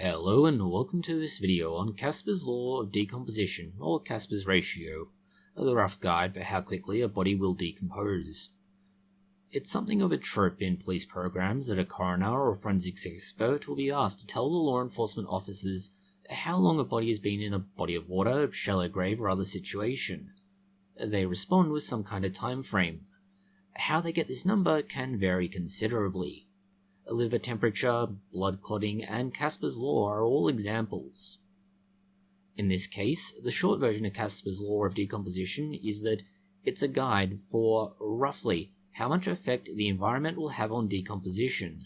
Hello and welcome to this video on Casper's law of decomposition, or Casper's ratio, the rough guide for how quickly a body will decompose. It's something of a trope in police programs that a coroner or forensics expert will be asked to tell the law enforcement officers how long a body has been in a body of water, shallow grave, or other situation. They respond with some kind of time frame. How they get this number can vary considerably. Liver temperature, blood clotting, and Casper's law are all examples. In this case, the short version of Casper's law of decomposition is that it's a guide for, roughly, how much effect the environment will have on decomposition.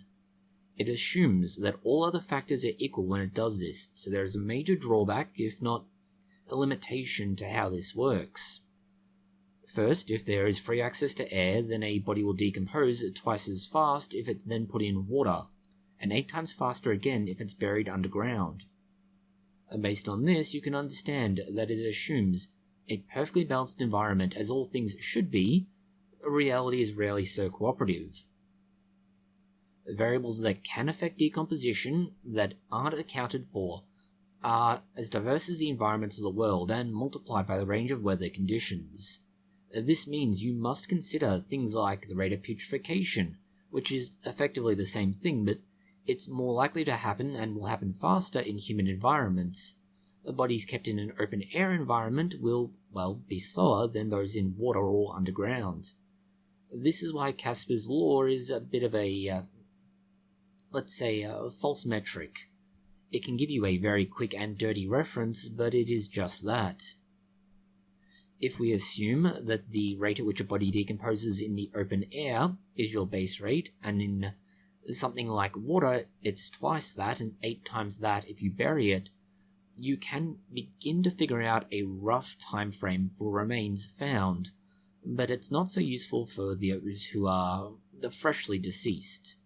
It assumes that all other factors are equal when it does this, so there is a major drawback, if not a limitation, to how this works. First, if there is free access to air, then a body will decompose twice as fast if it's then put in water, and 8 times faster again if it's buried underground. And based on this, you can understand that it assumes a perfectly balanced environment as all things should be. Reality is rarely so cooperative. Variables that can affect decomposition that aren't accounted for are as diverse as the environments of the world and multiplied by the range of weather conditions. This means you must consider things like the rate of putrefaction, which is effectively the same thing, but it's more likely to happen and will happen faster in humid environments. Bodies kept in an open air environment will, be slower than those in water or underground. This is why Casper's law is a bit of a, a false metric. It can give you a very quick and dirty reference, but it is just that. If we assume that the rate at which a body decomposes in the open air is your base rate, and in something like water it's twice that and 8 times that if you bury it, you can begin to figure out a rough time frame for remains found, but it's not so useful for those who are freshly deceased.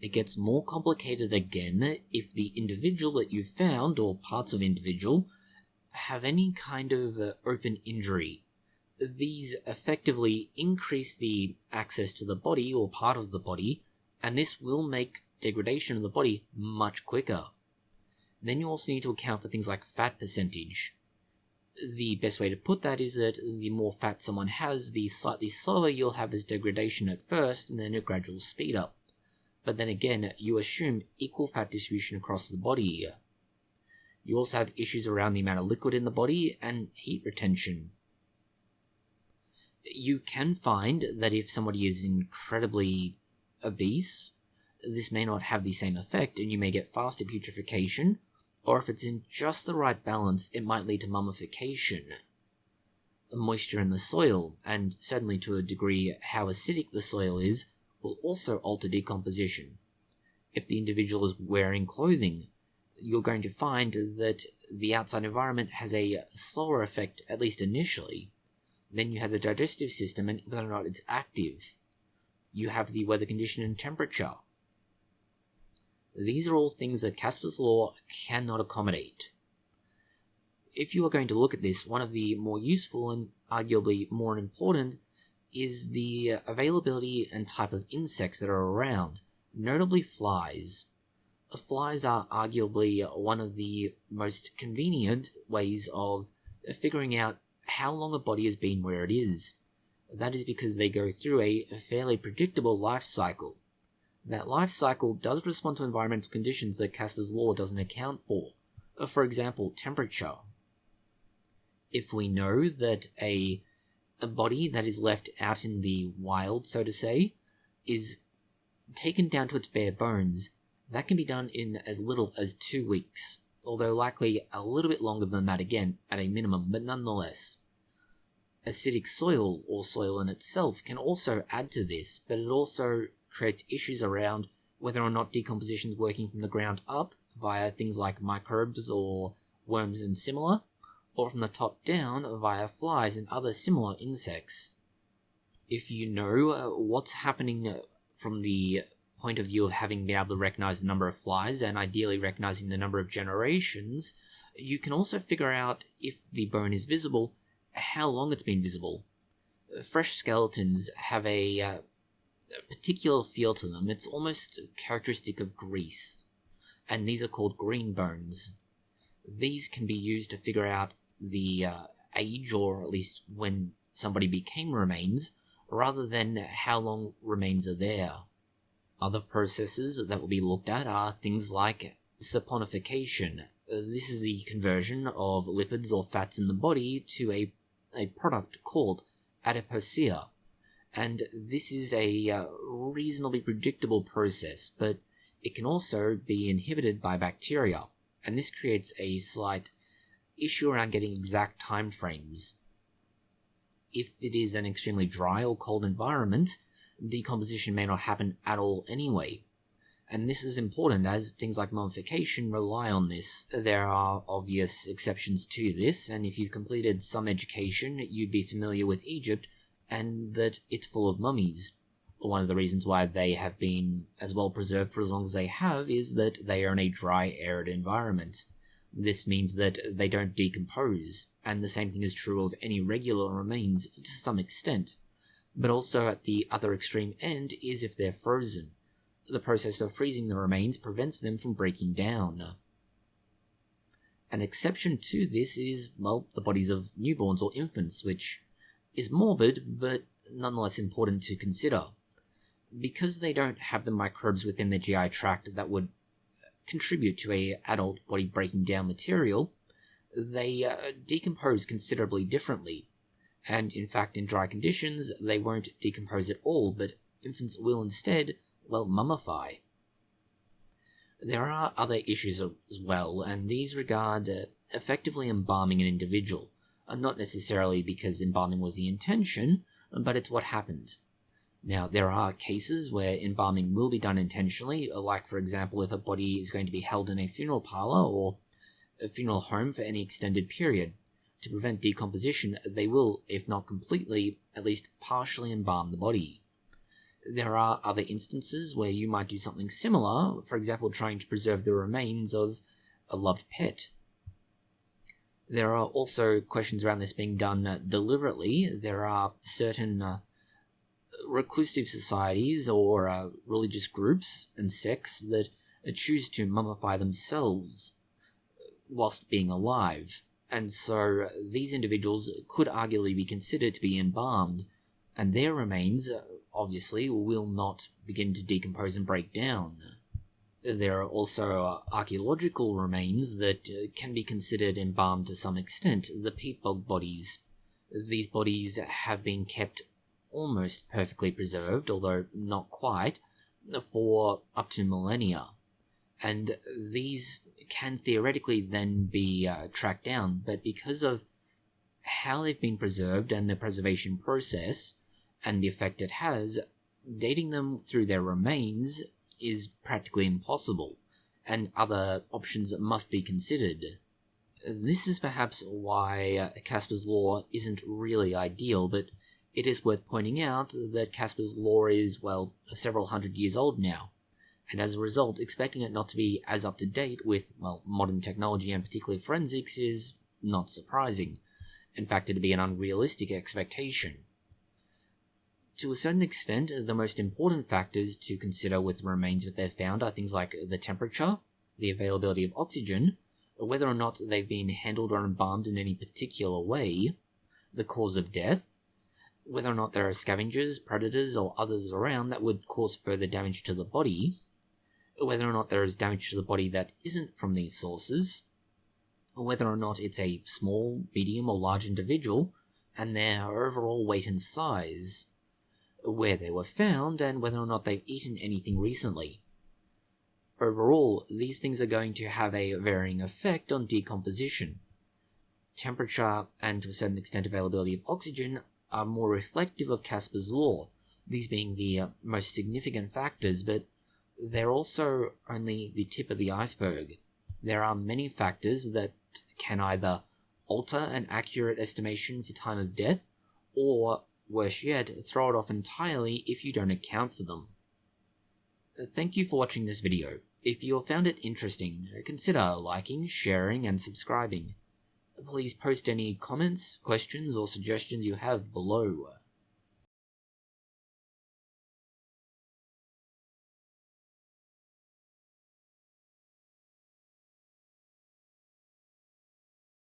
It gets more complicated again if the individual that you found, or parts of individual, have any kind of open injury. These effectively increase the access to the body or part of the body, and this will make degradation of the body much quicker. Then you also need to account for things like fat percentage. The best way to put that is that the more fat someone has, the slightly slower you'll have as degradation at first, and then a gradual speed up. But then again, you assume equal fat distribution across the body. You also have issues around the amount of liquid in the body and heat retention. You can find that if somebody is incredibly obese, this may not have the same effect and you may get faster putrefaction, or if it's in just the right balance, it might lead to mummification. Moisture in the soil, and certainly to a degree how acidic the soil is, will also alter decomposition. If the individual is wearing clothing, you're going to find that the outside environment has a slower effect, at least initially. Then you have the digestive system and whether or not it's active. You have the weather condition and temperature. These are all things that Casper's law cannot accommodate. If you are going to look at this, one of the more useful and arguably more important is the availability and type of insects that are around, notably flies. Flies are arguably one of the most convenient ways of figuring out how long a body has been where it is. That is because they go through a fairly predictable life cycle. That life cycle does respond to environmental conditions that Casper's law doesn't account for. For example, temperature. If we know that a body that is left out in the wild, so to say, is taken down to its bare bones, that can be done in as little as 2 weeks, although likely a little bit longer than that again, at a minimum, but nonetheless. Acidic soil, or soil in itself, can also add to this, but it also creates issues around whether or not decomposition is working from the ground up via things like microbes or worms and similar, or from the top down via flies and other similar insects. If you know what's happening from the point of view of having been able to recognize the number of flies and ideally recognizing the number of generations, you can also figure out if the bone is visible, how long it's been visible. Fresh skeletons have a particular feel to them. It's almost characteristic of grease. and these are called green bones. These can be used to figure out the age, or at least when somebody became remains, rather than how long remains are there. Other processes that will be looked at are things like saponification. This is the conversion of lipids or fats in the body to a product called adipocere. And this is a reasonably predictable process, but it can also be inhibited by bacteria, and this creates a slight issue around getting exact time frames. If it is an extremely dry or cold environment, decomposition may not happen at all anyway. And this is important as things like mummification rely on this. There are obvious exceptions to this, and if you've completed some education, you'd be familiar with Egypt and that it's full of mummies. One of the reasons why they have been as well preserved for as long as they have is that they are in a dry, arid environment. This means that they don't decompose, and the same thing is true of any regular remains to some extent. But also at the other extreme end is if they're frozen. The process of freezing the remains prevents them from breaking down. An exception to this is, well, the bodies of newborns or infants, which is morbid, but nonetheless important to consider. Because they don't have the microbes within the GI tract that would contribute to an adult body breaking down material, they decompose considerably differently. And in fact, in dry conditions, they won't decompose at all, but infants will instead, well, mummify. There are other issues as well, and these regard effectively embalming an individual. Not necessarily because embalming was the intention, but it's what happened. Now, there are cases where embalming will be done intentionally, like, for example, if a body is going to be held in a funeral parlor or a funeral home for any extended period. To prevent decomposition, they will, if not completely, at least partially embalm the body. There are other instances where you might do something similar, for example, trying to preserve the remains of a loved pet. There are also questions around this being done deliberately. There are certain reclusive societies or religious groups and sects that choose to mummify themselves whilst being alive, and so these individuals could arguably be considered to be embalmed, and their remains obviously will not begin to decompose and break down. There are also archaeological remains that can be considered embalmed to some extent, the peat bog bodies. These bodies have been kept almost perfectly preserved, although not quite, for up to millennia. And these can theoretically then be tracked down, but because of how they've been preserved and the preservation process, and the effect it has, dating them through their remains is practically impossible, and other options must be considered. This is perhaps why Casper's law isn't really ideal, but it is worth pointing out that Casper's law is, well, several hundred years old now, and as a result, expecting it not to be as up to date with, well, modern technology and particularly forensics is not surprising. In fact, it'd be an unrealistic expectation. To a certain extent, the most important factors to consider with remains that they're found are things like the temperature, the availability of oxygen, whether or not they've been handled or embalmed in any particular way, the cause of death, whether or not there are scavengers, predators, or others around that would cause further damage to the body, whether or not there is damage to the body that isn't from these sources, whether or not it's a small, medium, or large individual, and their overall weight and size, where they were found, and whether or not they've eaten anything recently. Overall, these things are going to have a varying effect on decomposition. Temperature, and to a certain extent availability of oxygen, are more reflective of Casper's law, these being the most significant factors, but they're also only the tip of the iceberg. There are many factors that can either alter an accurate estimation for time of death, or worse yet, throw it off entirely if you don't account for them. Thank you for watching this video. If you found it interesting, consider liking, sharing, and subscribing. Please post any comments, questions, or suggestions you have below.